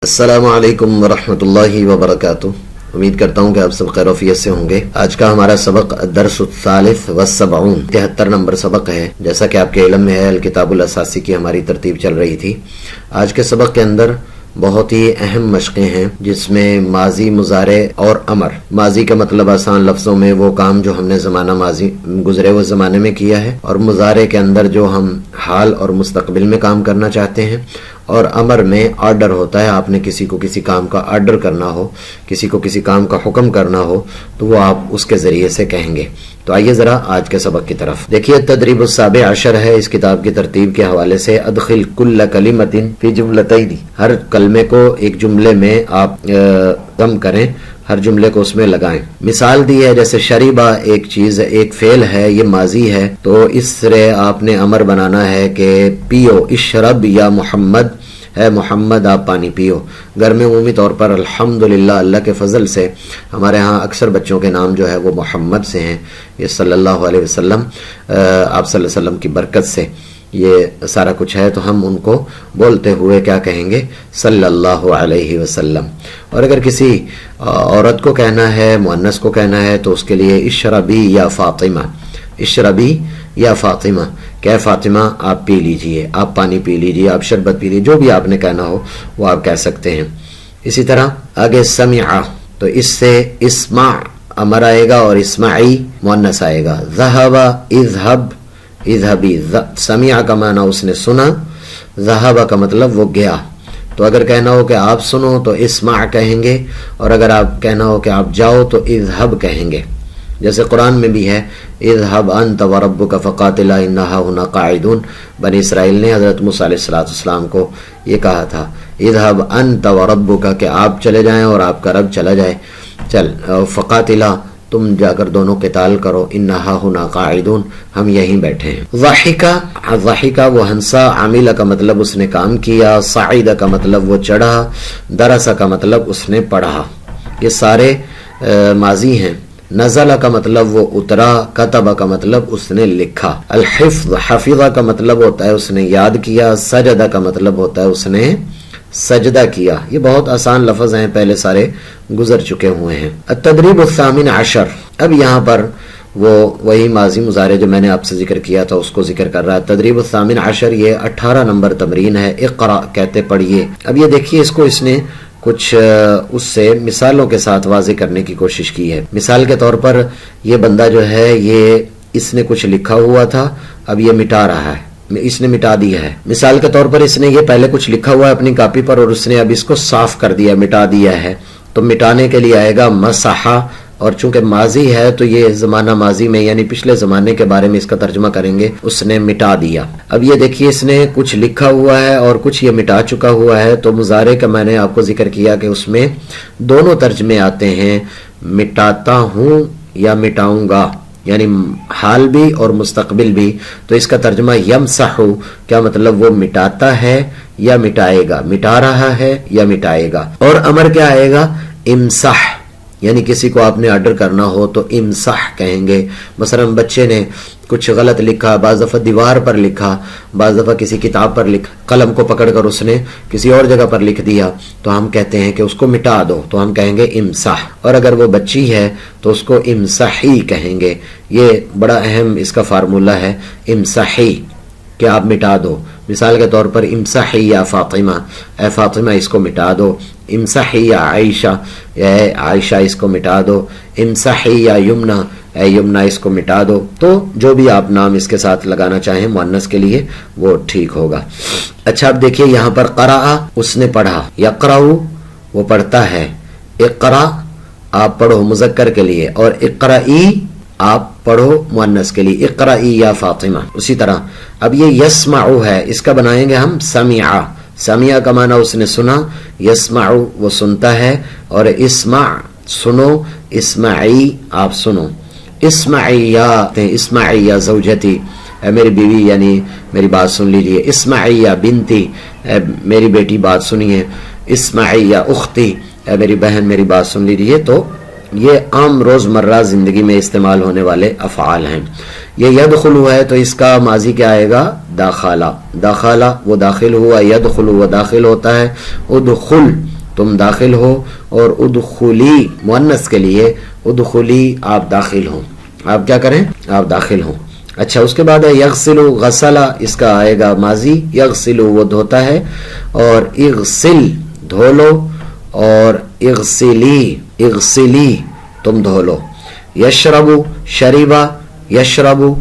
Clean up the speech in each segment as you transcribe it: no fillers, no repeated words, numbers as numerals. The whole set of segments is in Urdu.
السلام علیکم ورحمۃ اللہ وبرکاتہ۔ امید کرتا ہوں کہ آپ سب خیر و عافیت سے ہوں گے۔ آج کا ہمارا سبق درس الثالث والسبعون 73 نمبر سبق ہے۔ جیسا کہ آپ کے علم میں ہے الکتاب الاساسی کی ہماری ترتیب چل رہی تھی۔ آج کے سبق کے اندر بہت ہی اہم مشقیں ہیں جس میں ماضی، مضارع اور امر۔ ماضی کا مطلب آسان لفظوں میں وہ کام جو ہم نے زمانہ ماضی گزرے ہوئے زمانے میں کیا ہے، اور مضارع کے اندر جو ہم حال اور مستقبل میں کام کرنا چاہتے ہیں، اور امر میں آرڈر ہوتا ہے، آپ نے کسی کو کسی کام کا آرڈر کرنا ہو، کسی کو کسی کام کا حکم کرنا ہو تو وہ آپ اس کے ذریعے سے کہیں گے۔ تو آئیے ذرا آج کے سبق کی طرف دیکھیے۔ تدریب السابع عشر ہے اس کتاب کی ترتیب کے حوالے سے۔ ادخل کل کلمۃ فی جملتین، ہر کلمے کو ایک جملے میں آپ ضم کریں، ہر جملے کو اس میں لگائیں۔ مثال دی ہے جیسے شریبہ ایک چیز، ایک فعل ہے، یہ ماضی ہے، تو اس سے آپ نے امر بنانا ہے کہ پیو، اشرب یا محمد، ہے محمد آپ پانی پیو۔ گھر میں عمومی طور پر الحمدللہ اللہ کے فضل سے ہمارے ہاں اکثر بچوں کے نام جو ہے وہ محمد سے ہیں۔ یہ صلی اللہ علیہ وسلم، آپ صلی اللہ علیہ وسلم کی برکت سے یہ سارا کچھ ہے، تو ہم ان کو بولتے ہوئے کیا کہیں گے؟ صلی اللہ علیہ وسلم۔ اور اگر کسی عورت کو کہنا ہے، مؤنث کو کہنا ہے، تو اس کے لیے اشربی یا فاطمہ، اشربی یا فاطمہ، کہ فاطمہ آپ پی لیجئے، آپ پانی پی لیجئے، آپ شربت پی لیجئے، جو بھی آپ نے کہنا ہو وہ آپ کہہ سکتے ہیں۔ اسی طرح آگے سمع، تو اس سے اسمع امر آئے گا اور اسمعی مؤنث آئے گا۔ ذہب، اذهب، اذهبی، سمع کا معنی اس نے سنا، ذہب کا مطلب وہ گیا۔ تو اگر کہنا ہو کہ آپ سنو تو اسمع کہیں گے، اور اگر آپ کہنا ہو کہ آپ جاؤ تو اذهب کہیں گے۔ جیسے قرآن میں بھی ہے اذهب انت وربک فقاتلا انا ہاہنا قاعدون، بنی اسرائیل نے حضرت موسیٰ علیہ السلام کو یہ کہا تھا اذهب انت وربک، کہ آپ چلے جائیں اور آپ کا رب چلا جائے، چل فقاتلا تم جا کر دونوں قتال کرو، انا ہاہنا قاعدون ہم یہیں بیٹھے ہیں۔ ضحکا، ضحکا وہ ہنسا، عامل کا مطلب اس نے کام کیا، صعید کا مطلب وہ چڑھا، درس کا مطلب اس نے پڑھا۔ یہ سارے ماضی ہیں۔ نزل کا مطلب وہ اترا، کتب کا مطلب اس نے لکھا۔ الحفظ، حفظہ کا مطلب ہوتا ہے اس نے یاد کیا، سجدہ کا مطلب ہوتا ہے اس نے سجدہ کیا۔ یہ بہت آسان لفظ ہیں، پہلے سارے گزر چکے ہوئے ہیں۔ التدریب الثامن عشر، اب یہاں پر وہ وہی ماضی مضارع جو میں نے آپ سے ذکر کیا تھا اس کو ذکر کر رہا ہے۔ تدریب الثامن عشر یہ 18 نمبر تمرین ہے۔ اقرا کہتے پڑھیے۔ اب یہ دیکھیے، اس کو اس نے کچھ اس سے مثالوں کے ساتھ واضح کرنے کی کوشش کی ہے۔ مثال کے طور پر یہ بندہ جو ہے، یہ اس نے کچھ لکھا ہوا تھا، اب یہ مٹا رہا ہے، اس نے مٹا دیا ہے۔ مثال کے طور پر اس نے یہ پہلے کچھ لکھا ہوا ہے اپنی کاپی پر، اور اس نے اب اس کو صاف کر دیا، مٹا دیا ہے، تو مٹانے کے لیے آئے گا مسحا، اور چونکہ ماضی ہے تو یہ زمانہ ماضی میں یعنی پچھلے زمانے کے بارے میں اس کا ترجمہ کریں گے، اس نے مٹا دیا۔ اب یہ دیکھیے، اس نے کچھ لکھا ہوا ہے اور کچھ یہ مٹا چکا ہوا ہے، تو مضارع کا میں نے آپ کو ذکر کیا کہ اس میں دونوں ترجمے آتے ہیں، مٹاتا ہوں یا مٹاؤں گا، یعنی حال بھی اور مستقبل بھی۔ تو اس کا ترجمہ یمسحو، کیا مطلب وہ مٹاتا ہے یا مٹائے گا، مٹا رہا ہے یا مٹائے گا۔ اور امر کیا آئے گا؟ امسح، یعنی کسی کو آپ نے آرڈر کرنا ہو تو امسح کہیں گے۔ مثلا بچے نے کچھ غلط لکھا، بعض دفعہ دیوار پر لکھا، بعض دفعہ کسی کتاب پر لکھا، قلم کو پکڑ کر اس نے کسی اور جگہ پر لکھ دیا، تو ہم کہتے ہیں کہ اس کو مٹا دو، تو ہم کہیں گے امسح۔ اور اگر وہ بچی ہے تو اس کو امسحی کہیں گے۔ یہ بڑا اہم اس کا فارمولہ ہے، امسحی، کہ آپ مٹا دو۔ مثال کے طور پر امسحی یا فاطمہ، اے فاطمہ اس کو مٹا دو۔ امسحی یا عائشہ، اے عائشہ اس کو مٹا دو۔ امسحی یا یمنا، اے یمنا اس کو مٹا دو۔ تو جو بھی آپ نام اس کے ساتھ لگانا چاہیں مؤنث کے لیے وہ ٹھیک ہوگا۔ اچھا، اب دیکھیے یہاں پر قرأ اس نے پڑھا، یقرأ وہ پڑھتا ہے، اقرأ آپ پڑھو مذکر کے لیے، اور اقرئی آپ پڑھو مؤنث کے لیے، اقرئی یا فاطمہ۔ اسی طرح اب یہ یسمع ہے، اس کا بنائیں گے ہم سمع۔ سمع کا معنی اس نے سنا، یسمع وہ سنتا ہے، اور اسمع سنو، اسمعی آپ سنو۔ اسمعی یا، اسمعی یا زوجتی، اے میری بیوی یعنی میری بات سن لیجئے۔ اسمعی یا بنتی، اے میری بیٹی بات سنیے۔ اسمعی یا اختی، اے میری بہن میری بات سن لیجئے۔ تو یہ عام روزمرہ زندگی میں استعمال ہونے والے افعال ہیں۔ یہ یدخل ہے تو اس کا ماضی کیا آئے گا؟ داخلہ، داخلہ وہ داخل ہوا، یدخل وہ داخل ہوتا ہے، ادخل تم داخل ہو، اور ادخلی مؤنث کے لیے ادخلی آپ داخل ہوں، آپ کیا کریں، آپ داخل ہوں۔ اچھا اس کے بعد ہے یغسلو، غسلا اس کا آئے گا ماضی، یغسلو وہ دھوتا ہے، اور اغسل دھو لو، اور اغسلی اغسلی تم دھو لو۔ یشربو شریبا، یشربو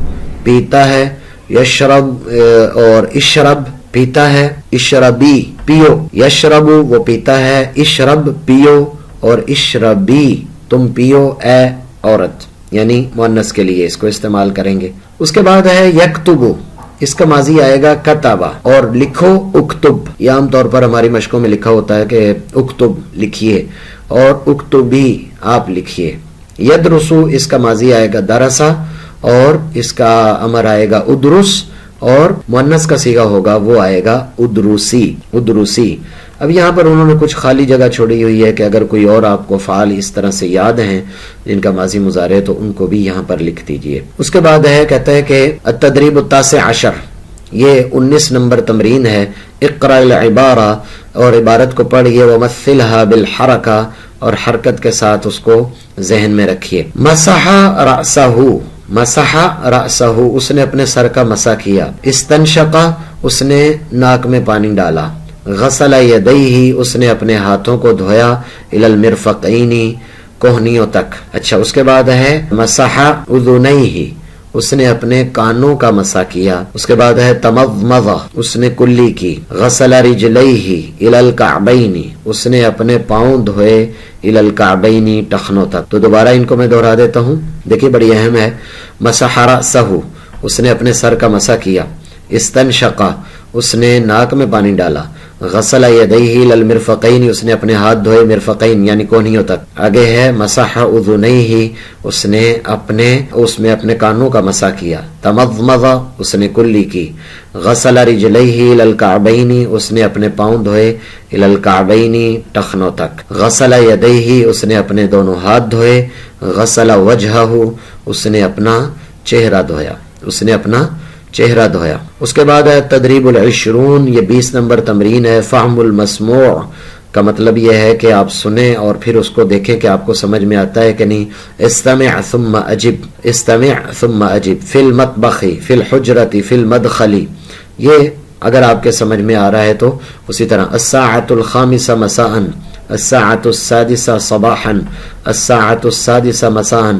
پیتا ہے، یشرب اور اشرب پیتا ہے، اشربی پیو، یشربو وہ پیتا ہے، اشرب پیو، اور اشربی تم پیو اے عورت، یعنی مؤنث کے لیے اس کو استعمال کریں گے۔ اس کے بعد ہے یکتبو، اس کا ماضی آئے گا کتابہ، اور لکھو اکتب، یہ عام طور پر ہماری مشقوں میں لکھا ہوتا ہے کہ اکتب لکھیے، اور اکتبی آپ لکھیے۔ یدرسو اس کا ماضی آئے گا درسا، اور اس کا امر آئے گا ادرس، اور مؤنث کا صیغہ ہوگا وہ آئے گا ادروسی، ادروسی۔ اب یہاں پر انہوں نے کچھ خالی جگہ چھوڑی ہوئی ہے کہ اگر کوئی اور آپ کو فعال اس طرح سے یاد ہیں جن کا ماضی مضارع ہے تو ان کو بھی یہاں پر لکھ دیجئے۔ اس کے بعد ہے کہتا ہے کہ التدریب التاسع عشر، یہ 19 نمبر تمرین ہے۔ اقرأ العبارہ، اور عبارت کو پڑھیے، ومثلها بالحرکہ، اور حرکت کے ساتھ اس کو ذہن میں رکھیے۔ مسح رأسہ، مسح رأسہ اس نے اپنے سر کا مسح کیا۔ استنشق اس نے ناک میں پانی ڈالا۔ غسل یدیہ اس نے اپنے ہاتھوں کو دھویا، الی المرفقین کوہنیوں تک۔ اچھا اس کے بعد ہے مسح اذنیہ، اس نے اپنے کانوں کا مسح کیا۔ اس کے بعد ہے تمضمض اس نے کلی کی۔ غسل رجلیہ الی الکعبین اس نے اپنے پاؤں دھوئے، الی الکعبین ٹخنوں تک۔ تو دوبارہ ان کو میں دہرا دیتا ہوں، دیکھیے بڑی اہم ہے۔ مسح رأسہ اس نے اپنے سر کا مسح کیا۔ استنشق اس نے ناک میں پانی ڈالا۔ غسل یدیہ الی المرفقین اس نے اپنے ہاتھ دھوئے مرفقین یعنی کونیوں تک۔ آگے ہے مسح اذنیہ اس نے اپنے کانوں کا مسح کیا۔ تمضمض اس نے کلی کی۔ غسل رجلیہ الی الکعبین اس نے اپنے پاؤں دھوئے، الی الکعبین ٹخنوں تک۔ غسل یدیہ اس نے اپنے دونوں ہاتھ دھوئے۔ غسل وجہہ اس نے اپنا چہرہ دھویا، اس نے اپنا چہرہ دھویا۔ اس کے بعد ہے تدریب العشرون، یہ 20 نمبر تمرین ہے۔ فہم المسموع کا مطلب یہ ہے کہ آپ سنیں اور پھر اس کو دیکھیں کہ آپ کو سمجھ میں آتا ہے کہ نہیں۔ استمع ثم اجب، استمع ثم اجب، فی المطبخ، فی الحجرۃ، فی المدخل، یہ اگر آپ کے سمجھ میں آ رہا ہے تو اسی طرح۔ الساعۃ الخامسہ مساء، الساعۃ السادسہ صباحا، الساعۃ السادسہ مساء،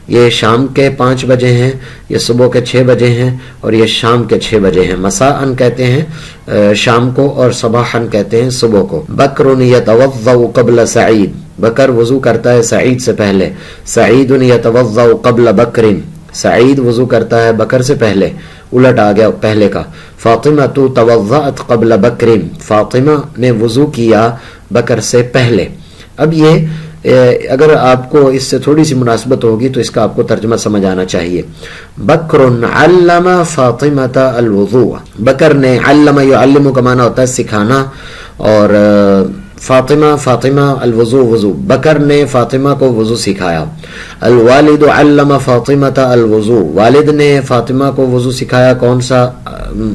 یہ شام کے 5 بجے ہیں، یہ صبح کے 6 بجے ہیں، اور یہ شام کے 6 بجے ہیں۔ مساء کہتے ہیں شام کو، اور صباحا کہتے ہیں صبح کو۔ بکر یتوضأ قبل سعید، بکر وضو کرتا ہے سعید سے پہلے۔ سعید یتوضأ قبل بکر، سعید وضو کرتا ہے بکر سے پہلے، الٹ آ گیا پہلے کا۔ فاطمہ توضأت قبل بکر، فاطمہ نے وضو کیا بکر سے پہلے۔ اب یہ اگر آپ کو اس سے تھوڑی سی مناسبت ہوگی تو اس کا آپ کو ترجمہ سمجھ آنا چاہیے۔ بکر علم فاطمہ الوضوء، بکر نے، علم یعلم کا معنی ہوتا ہے سکھانا، اور فاطمہ الوضوء وضو، بکر نے فاطمہ کو وضو سکھایا۔ الوالد علم فاطمہ الوضوء، والد نے فاطمہ کو وضو سکھایا۔ کون سا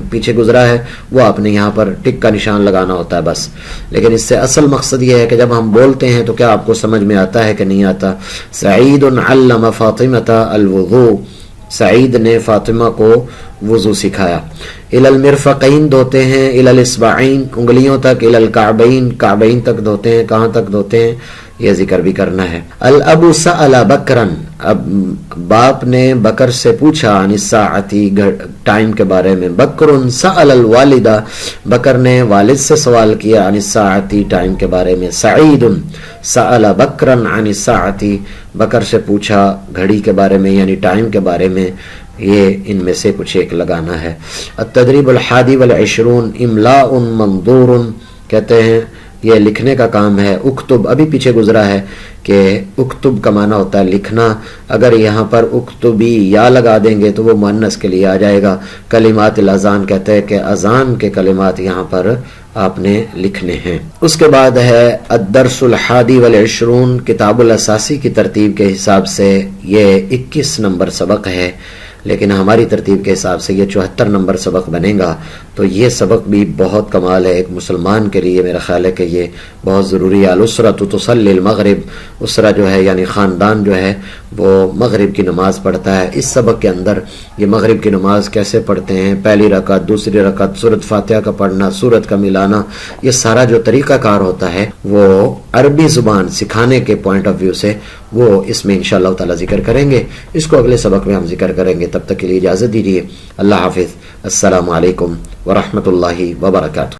پیچھے گزرا ہے وہ آپ نے یہاں پر ٹک کا نشان لگانا ہوتا ہے بس، لیکن اس سے اصل مقصد یہ ہے کہ جب ہم بولتے ہیں تو کیا آپ کو سمجھ میں آتا ہے کہ نہیں آتا۔ سعید علم فاطمہ الوضوء، سعید نے فاطمہ کو وضو سکھایا۔ الی المرفقین دھوتے ہیں، الی الاصبعین انگلیوں تک، الی الکعبین کعبین تک دھوتے ہیں۔ کہاں تک دھوتے ہیں یہ ذکر بھی کرنا ہے۔ الاب سأل بکرا، اب باپ نے بکر سے پوچھا، عن الساعۃ ٹائم کے بارے میں۔ بکر سأل الوالدہ، بکر نے والد سے سوال کیا، عن الساعۃ ٹائم کے بارے میں۔ سعید سأل بکرا عن الساعۃ، بکر سے پوچھا گھڑی کے بارے میں یعنی ٹائم کے بارے میں۔ یہ ان میں سے کچھ ایک لگانا ہے۔ التدریب الحادی والعشرون، املاء منظور کہتے ہیں یہ لکھنے کا کام ہے۔ اکتب ابھی پیچھے گزرا ہے کہ اکتب کا معنی ہوتا ہے لکھنا، اگر یہاں پر اکتبی یا لگا دیں گے تو وہ مؤنث کے لیے آ جائے گا۔ کلمات الاذان کہتے ہیں کہ اذان کے کلمات یہاں پر آپ نے لکھنے ہیں۔ اس کے بعد ہے الدرس الحادی والعشرون، کتاب الاساسی کی ترتیب کے حساب سے یہ 21 نمبر سبق ہے۔ لیکن ہماری ترتیب کے حساب سے یہ 74 نمبر سبق بنے گا، تو یہ سبق بھی بہت کمال ہے ایک مسلمان کے لیے. میرا خیال ہے کہ یہ بہت ضروری ہے. الاسرۃ تصلی المغرب، اسرہ جو ہے یعنی خاندان جو ہے وہ مغرب کی نماز پڑھتا ہے. اس سبق کے اندر یہ مغرب کی نماز کیسے پڑھتے ہیں، پہلی رکعت، دوسری رکعت، سورۃ فاتحہ کا پڑھنا، سورت کا ملانا، یہ سارا جو طریقہ کار ہوتا ہے وہ عربی زبان سکھانے کے پوائنٹ آف ویو سے وہ اس میں انشاءاللہ تعالی ذکر کریں گے. اس کو اگلے سبق میں ہم ذکر کریں گے. تب تک کے لیے اجازت دیجیے. اللہ حافظ. السلام علیکم ورحمۃ اللہ وبرکاتہ.